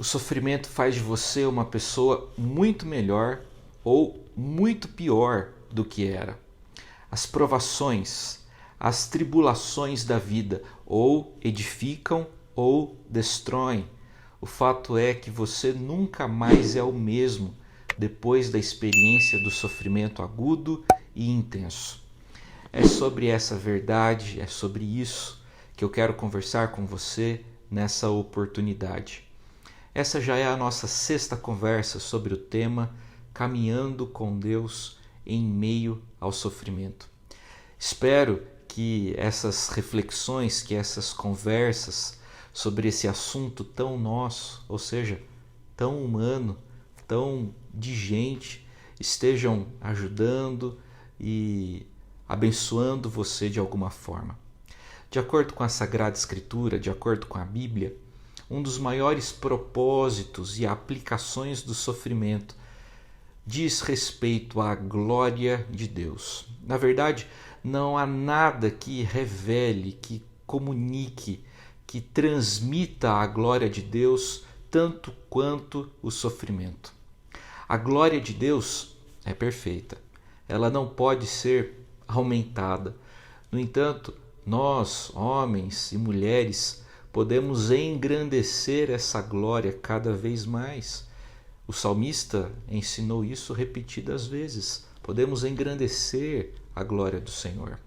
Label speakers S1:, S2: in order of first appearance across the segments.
S1: sofrimento faz de você uma pessoa muito melhor ou muito pior do que era. As provações, as tribulações da vida ou edificam ou destroem. O fato é que você nunca mais é o mesmo depois da experiência do sofrimento agudo e intenso. É sobre essa verdade, é sobre isso que eu quero conversar com você nessa oportunidade. Essa já é a nossa sexta conversa sobre o tema Caminhando com Deus em meio ao sofrimento. Espero que essas reflexões, que essas conversas sobre esse assunto tão nosso, ou seja, tão humano, tão de gente, estejam ajudando e abençoando você de alguma forma. De acordo com a Sagrada Escritura, de acordo com a Bíblia, um dos maiores propósitos e aplicações do sofrimento diz respeito à glória de Deus. Na verdade, não há nada que revele, que comunique, que transmita a glória de Deus tanto quanto o sofrimento. A glória de Deus é perfeita. Ela não pode ser aumentada. No entanto, nós, homens e mulheres, podemos engrandecer essa glória cada vez mais. O salmista ensinou isso repetidas vezes. Podemos engrandecer a glória do Senhor.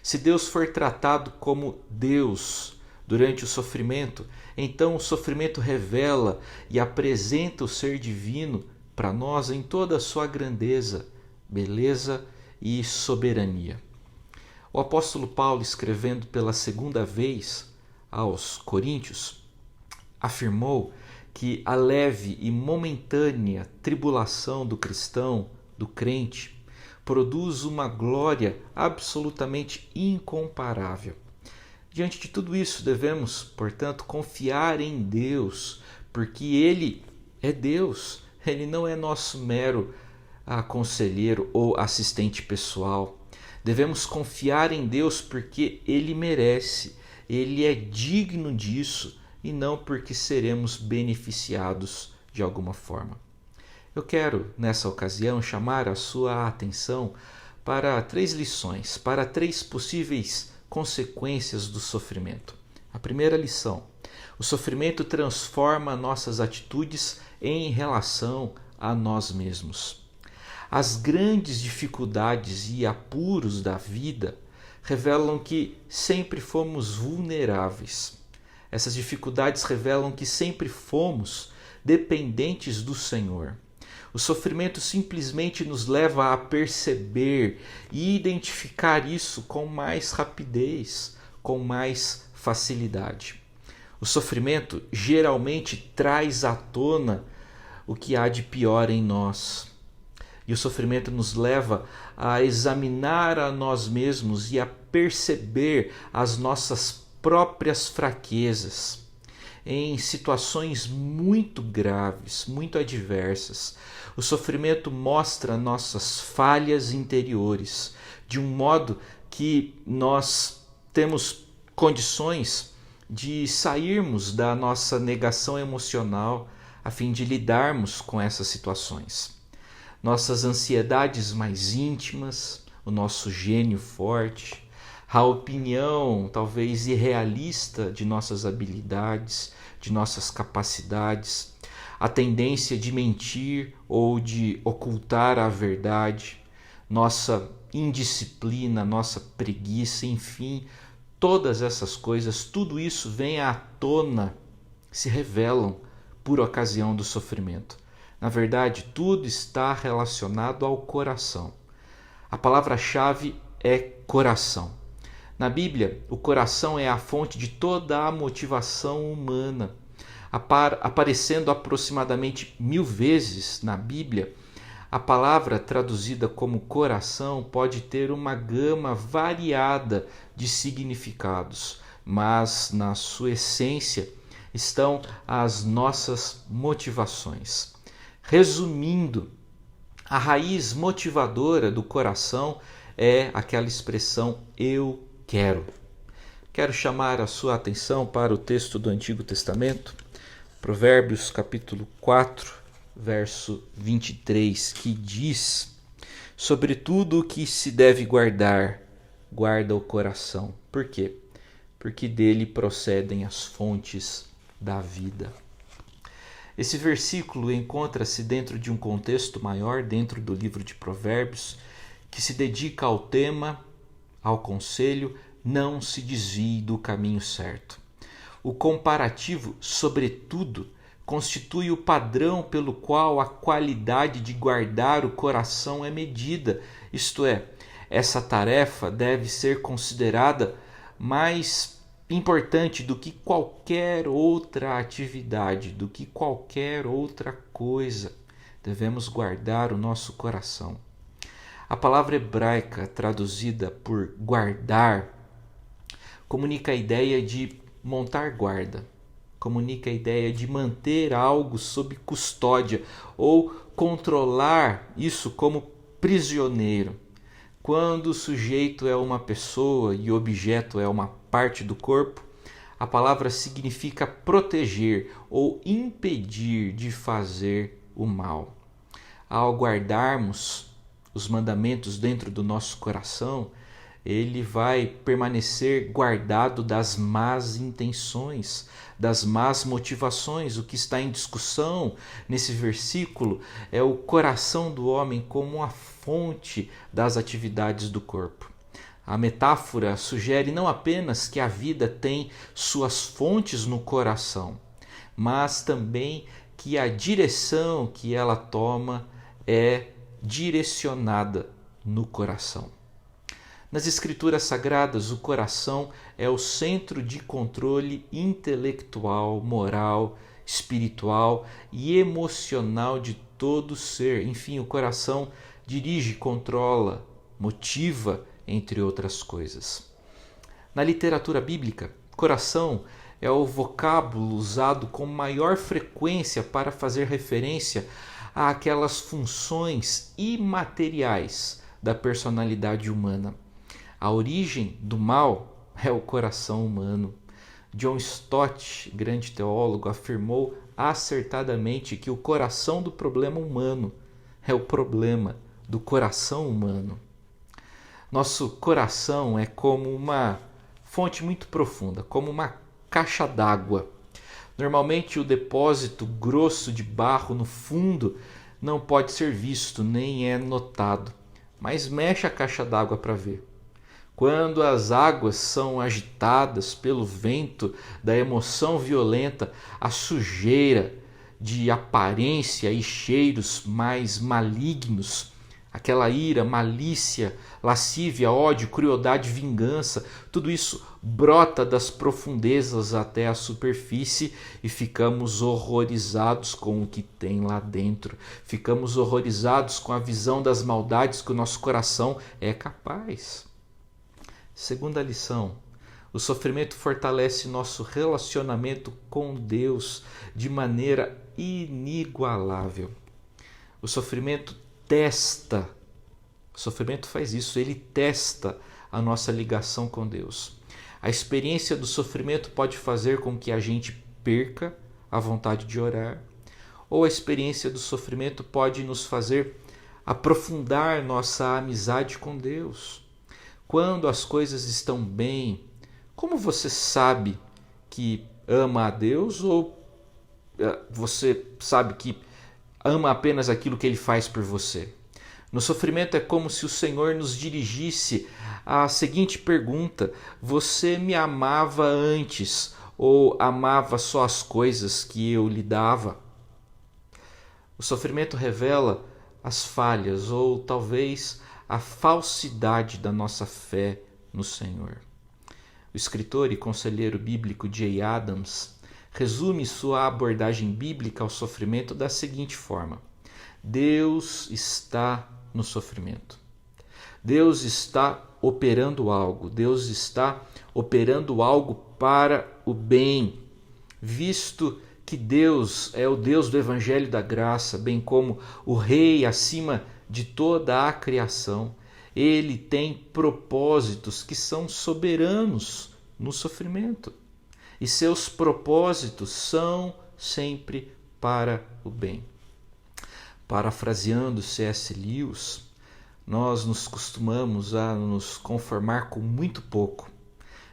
S1: Se Deus for tratado como Deus durante o sofrimento, então o sofrimento revela e apresenta o ser divino para nós em toda a sua grandeza, beleza e soberania. O apóstolo Paulo, escrevendo pela segunda vez aos Coríntios, afirmou que a leve e momentânea tribulação do cristão, do crente, produz uma glória absolutamente incomparável. Diante de tudo isso, devemos, portanto, confiar em Deus, porque Ele é Deus, Ele não é nosso mero conselheiro ou assistente pessoal. Devemos confiar em Deus porque Ele merece, Ele é digno disso e não porque seremos beneficiados de alguma forma. Eu quero, nessa ocasião, chamar a sua atenção para 3 lições, para 3 possíveis consequências do sofrimento. A primeira lição: o sofrimento transforma nossas atitudes em relação a nós mesmos. As grandes dificuldades e apuros da vida revelam que sempre fomos vulneráveis. Essas dificuldades revelam que sempre fomos dependentes do Senhor. O sofrimento simplesmente nos leva a perceber e identificar isso com mais rapidez, com mais facilidade. O sofrimento geralmente traz à tona o que há de pior em nós. E o sofrimento nos leva a examinar a nós mesmos e a perceber as nossas próprias fraquezas. Em situações muito graves, muito adversas, o sofrimento mostra nossas falhas interiores, de um modo que nós temos condições de sairmos da nossa negação emocional a fim de lidarmos com essas situações. Nossas ansiedades mais íntimas, o nosso gênio forte, a opinião talvez irrealista de nossas habilidades, de nossas capacidades, a tendência de mentir ou de ocultar a verdade, nossa indisciplina, nossa preguiça, enfim, todas essas coisas, tudo isso vem à tona, se revelam por ocasião do sofrimento. Na verdade, tudo está relacionado ao coração. A palavra-chave é coração. Na Bíblia, o coração é a fonte de toda a motivação humana. Aparecendo aproximadamente 1000 vezes na Bíblia, a palavra traduzida como coração pode ter uma gama variada de significados, mas na sua essência estão as nossas motivações. Resumindo, a raiz motivadora do coração é aquela expressão eu quero. Quero chamar a sua atenção para o texto do Antigo Testamento, Provérbios capítulo 4, verso 23, que diz: sobre tudo o que se deve guardar, guarda o coração. Por quê? Porque dele procedem as fontes da vida. Esse versículo encontra-se dentro de um contexto maior, dentro do livro de Provérbios, que se dedica ao tema, ao conselho: não se desvie do caminho certo. O comparativo, sobretudo, constitui o padrão pelo qual a qualidade de guardar o coração é medida. Isto é, essa tarefa deve ser considerada mais importante do que qualquer outra atividade, do que qualquer outra coisa. Devemos guardar o nosso coração. A palavra hebraica traduzida por guardar comunica a ideia de montar guarda, comunica a ideia de manter algo sob custódia ou controlar isso como prisioneiro. Quando o sujeito é uma pessoa e o objeto é uma parte do corpo, a palavra significa proteger ou impedir de fazer o mal. Ao guardarmos os mandamentos dentro do nosso coração, ele vai permanecer guardado das más intenções, das más motivações. O que está em discussão nesse versículo é o coração do homem como a fonte das atividades do corpo. A metáfora sugere não apenas que a vida tem suas fontes no coração, mas também que a direção que ela toma é direcionada no coração. Nas Escrituras Sagradas, o coração é o centro de controle intelectual, moral, espiritual e emocional de todo ser. Enfim, o coração dirige, controla, motiva, entre outras coisas. Na literatura bíblica, coração é o vocábulo usado com maior frequência para fazer referência àquelas funções imateriais da personalidade humana. A origem do mal é o coração humano. John Stott, grande teólogo, afirmou acertadamente que o coração do problema humano é o problema do coração humano. Nosso coração é como uma fonte muito profunda, como uma caixa d'água. Normalmente o depósito grosso de barro no fundo não pode ser visto, nem é notado. Mas mexe a caixa d'água para ver. Quando as águas são agitadas pelo vento da emoção violenta, a sujeira de aparência e cheiros mais malignos, aquela ira, malícia, lascívia, ódio, crueldade, vingança, tudo isso brota das profundezas até a superfície e ficamos horrorizados com o que tem lá dentro. Ficamos horrorizados com a visão das maldades que o nosso coração é capaz. Segunda lição: o sofrimento fortalece nosso relacionamento com Deus de maneira inigualável. O sofrimento faz isso, ele testa a nossa ligação com Deus. A experiência do sofrimento pode fazer com que a gente perca a vontade de orar, ou a experiência do sofrimento pode nos fazer aprofundar nossa amizade com Deus. Quando as coisas estão bem, como você sabe que ama a Deus, ou você sabe que ama apenas aquilo que Ele faz por você? No sofrimento é como se o Senhor nos dirigisse à seguinte pergunta: você me amava antes ou amava só as coisas que eu lhe dava? O sofrimento revela as falhas ou talvez a falsidade da nossa fé no Senhor. O escritor e conselheiro bíblico Jay Adams resume sua abordagem bíblica ao sofrimento da seguinte forma: Deus está no sofrimento. Deus está operando algo. Deus está operando algo para o bem, visto que Deus é o Deus do Evangelho da Graça, bem como o Rei acima de toda a criação. Ele tem propósitos que são soberanos no sofrimento. E seus propósitos são sempre para o bem. Parafraseando C.S. Lewis, nós nos costumamos a nos conformar com muito pouco.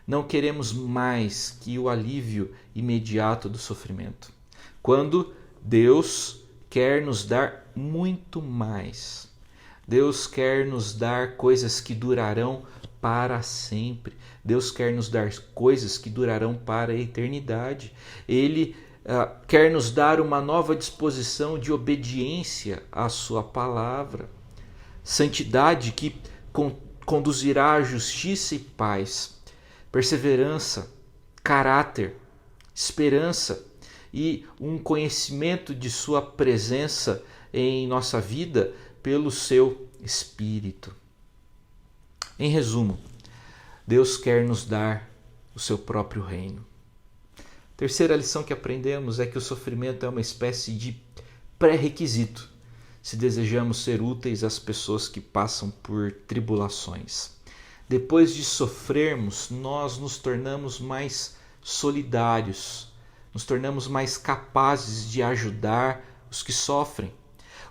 S1: Não queremos mais que o alívio imediato do sofrimento, quando Deus quer nos dar muito mais. Deus quer nos dar coisas que durarão para sempre. Deus quer nos dar coisas que durarão para a eternidade. Ele quer nos dar uma nova disposição de obediência à sua palavra. Santidade que conduzirá à justiça e paz, perseverança, caráter, esperança e um conhecimento de sua presença em nossa vida pelo seu Espírito. Em resumo, Deus quer nos dar o seu próprio reino. Terceira lição que aprendemos é que o sofrimento é uma espécie de pré-requisito se desejamos ser úteis às pessoas que passam por tribulações. Depois de sofrermos, nós nos tornamos mais solidários, nos tornamos mais capazes de ajudar os que sofrem.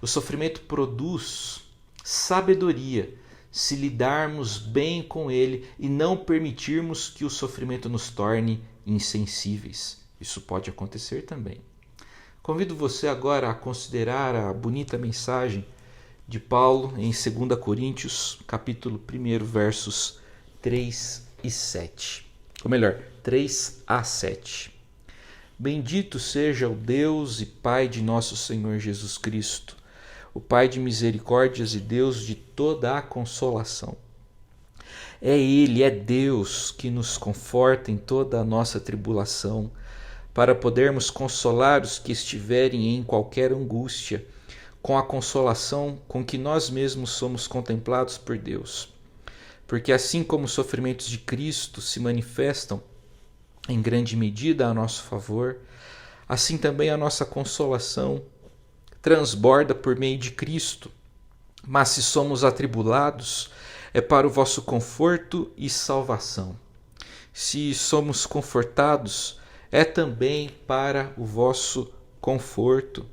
S1: O sofrimento produz sabedoria se lidarmos bem com ele e não permitirmos que o sofrimento nos torne insensíveis. Isso pode acontecer também. Convido você agora a considerar a bonita mensagem de Paulo em 2 Coríntios, capítulo 1, versos 3 e 7. Ou melhor, 3 a 7. Bendito seja o Deus e Pai de nosso Senhor Jesus Cristo, o Pai de misericórdias e Deus de toda a consolação. É Ele, é Deus que nos conforta em toda a nossa tribulação, para podermos consolar os que estiverem em qualquer angústia, com a consolação com que nós mesmos somos contemplados por Deus. Porque assim como os sofrimentos de Cristo se manifestam em grande medida a nosso favor, assim também a nossa consolação transborda por meio de Cristo. Mas se somos atribulados, é para o vosso conforto e salvação. Se somos confortados, é também para o vosso conforto,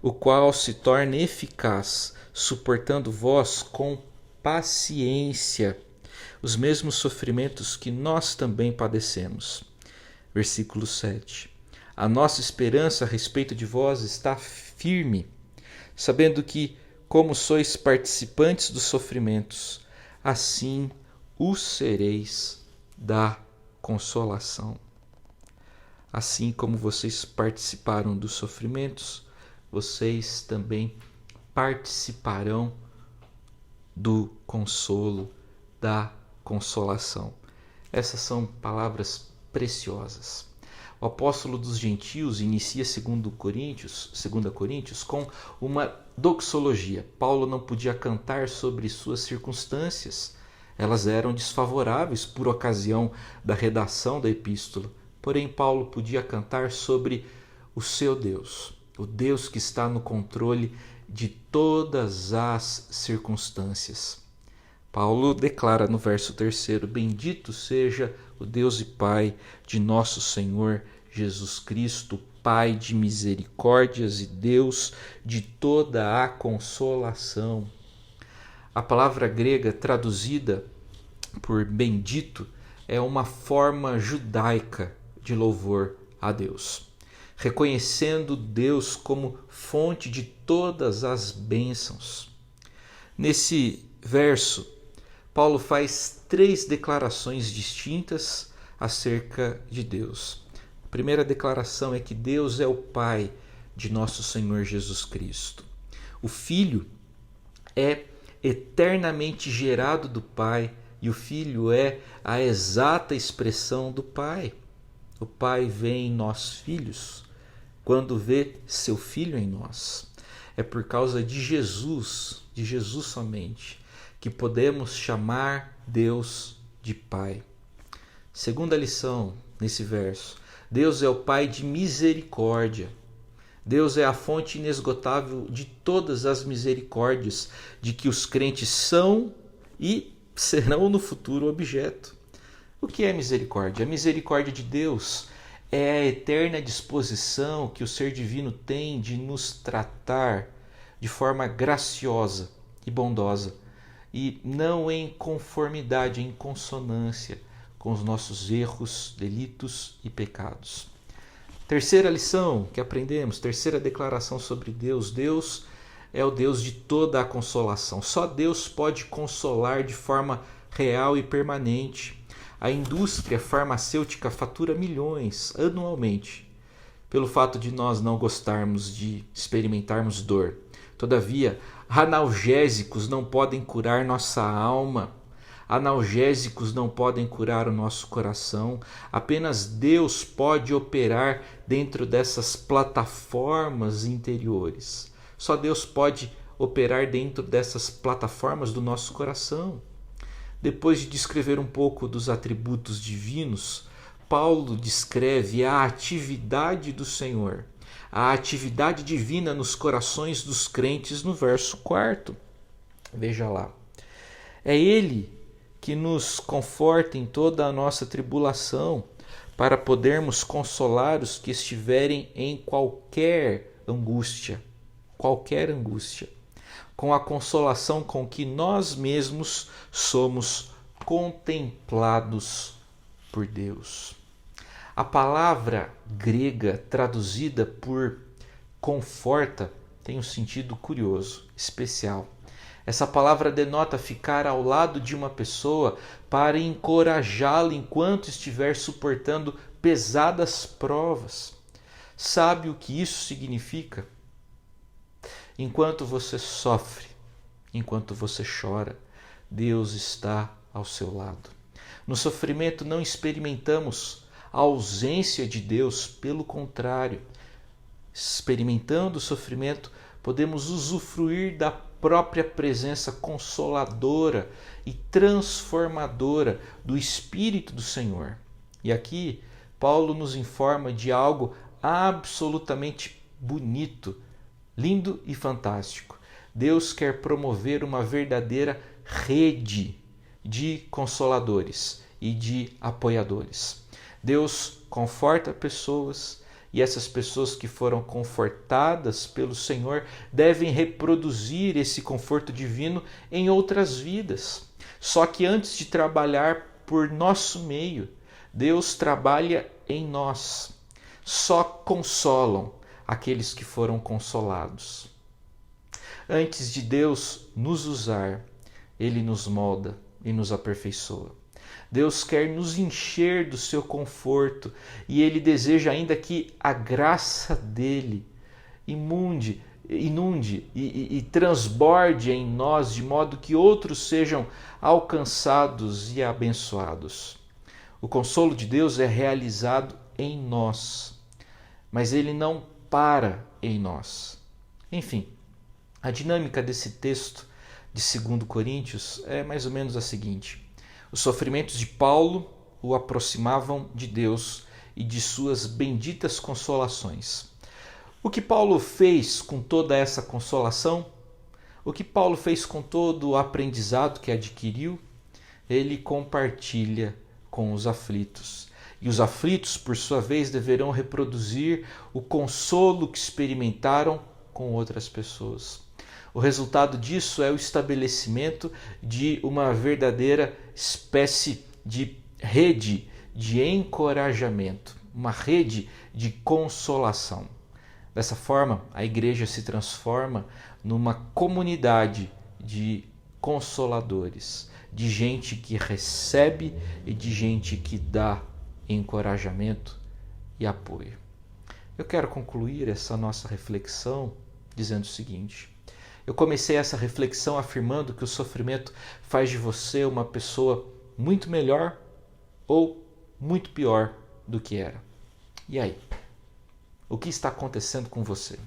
S1: o qual se torna eficaz, suportando vós com paciência os mesmos sofrimentos que nós também padecemos. Versículo 7. A nossa esperança a respeito de vós está firme, sabendo que, como sois participantes dos sofrimentos, assim o sereis da consolação. Assim como vocês participaram dos sofrimentos, vocês também participarão do consolo, da consolação. Essas são palavras preciosas. O apóstolo dos gentios inicia 2 Coríntios com uma doxologia. Paulo não podia cantar sobre suas circunstâncias. Elas eram desfavoráveis por ocasião da redação da epístola. Porém, Paulo podia cantar sobre o seu Deus, o Deus que está no controle de todas as circunstâncias. Paulo declara no verso 3: Bendito seja o Deus e Pai de nosso Senhor Jesus Cristo, Pai de misericórdias e Deus de toda a consolação. A palavra grega traduzida por bendito é uma forma judaica de louvor a Deus, reconhecendo Deus como fonte de todas as bênçãos. Nesse verso, Paulo faz 3 declarações distintas acerca de Deus. A primeira declaração é que Deus é o Pai de nosso Senhor Jesus Cristo. O Filho é eternamente gerado do Pai e o Filho é a exata expressão do Pai. O Pai vê em nós filhos quando vê seu Filho em nós. É por causa de Jesus somente, que podemos chamar Deus de Pai. Segunda lição nesse verso: Deus é o Pai de misericórdia. Deus é a fonte inesgotável de todas as misericórdias de que os crentes são e serão no futuro objeto. O que é misericórdia? A misericórdia de Deus é a eterna disposição que o ser divino tem de nos tratar de forma graciosa e bondosa, e não em conformidade, em consonância com os nossos erros, delitos e pecados. Terceira lição que aprendemos, terceira declaração sobre Deus. Deus é o Deus de toda a consolação. Só Deus pode consolar de forma real e permanente. A indústria farmacêutica fatura milhões anualmente pelo fato de nós não gostarmos de experimentarmos dor. Todavia, analgésicos não podem curar nossa alma. Analgésicos não podem curar o nosso coração. Apenas Deus pode operar dentro dessas plataformas interiores. Só Deus pode operar dentro dessas plataformas do nosso coração. Depois de descrever um pouco dos atributos divinos, Paulo descreve a atividade do Senhor, a atividade divina nos corações dos crentes no verso 4. Veja lá. É Ele que nos conforta em toda a nossa tribulação, para podermos consolar os que estiverem em qualquer angústia, com a consolação com que nós mesmos somos contemplados por Deus. A palavra grega traduzida por conforta tem um sentido curioso, especial. Essa palavra denota ficar ao lado de uma pessoa para encorajá-la enquanto estiver suportando pesadas provas. Sabe o que isso significa? Enquanto você sofre, enquanto você chora, Deus está ao seu lado. No sofrimento não experimentamos a ausência de Deus, pelo contrário, experimentando o sofrimento, podemos usufruir da própria presença consoladora e transformadora do Espírito do Senhor. E aqui Paulo nos informa de algo absolutamente bonito, lindo e fantástico. Deus quer promover uma verdadeira rede de consoladores e de apoiadores. Deus conforta pessoas, e essas pessoas que foram confortadas pelo Senhor devem reproduzir esse conforto divino em outras vidas. Só que antes de trabalhar por nosso meio, Deus trabalha em nós. Só consolam aqueles que foram consolados. Antes de Deus nos usar, Ele nos molda e nos aperfeiçoa. Deus quer nos encher do seu conforto e Ele deseja ainda que a graça dele inunde e transborde em nós, de modo que outros sejam alcançados e abençoados. O consolo de Deus é realizado em nós, mas Ele não para em nós. Enfim, a dinâmica desse texto de 2 Coríntios é mais ou menos a seguinte. Os sofrimentos de Paulo o aproximavam de Deus e de suas benditas consolações. O que Paulo fez com toda essa consolação? O que Paulo fez com todo o aprendizado que adquiriu? Ele compartilha com os aflitos. E os aflitos, por sua vez, deverão reproduzir o consolo que experimentaram com outras pessoas. O resultado disso é o estabelecimento de uma verdadeira espécie de rede de encorajamento, uma rede de consolação. Dessa forma, a igreja se transforma numa comunidade de consoladores, de gente que recebe e de gente que dá encorajamento e apoio. Eu quero concluir essa nossa reflexão dizendo o seguinte. Eu comecei essa reflexão afirmando que o sofrimento faz de você uma pessoa muito melhor ou muito pior do que era. E aí? O que está acontecendo com você?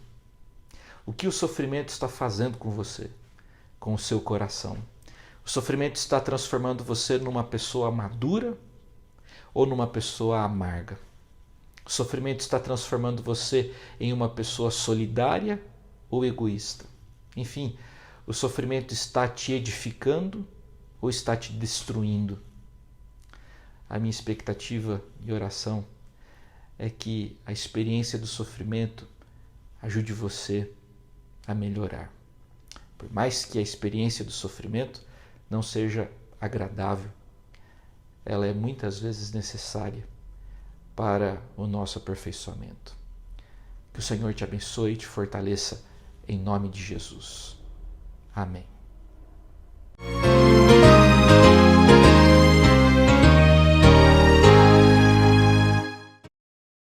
S1: O que o sofrimento está fazendo com você, com o seu coração? O sofrimento está transformando você numa pessoa madura ou numa pessoa amarga? O sofrimento está transformando você em uma pessoa solidária ou egoísta? Enfim, o sofrimento está te edificando ou está te destruindo? A minha expectativa e oração é que a experiência do sofrimento ajude você a melhorar. Por mais que a experiência do sofrimento não seja agradável, ela é muitas vezes necessária para o nosso aperfeiçoamento. Que o Senhor te abençoe e te fortaleça em nome de Jesus. Amém.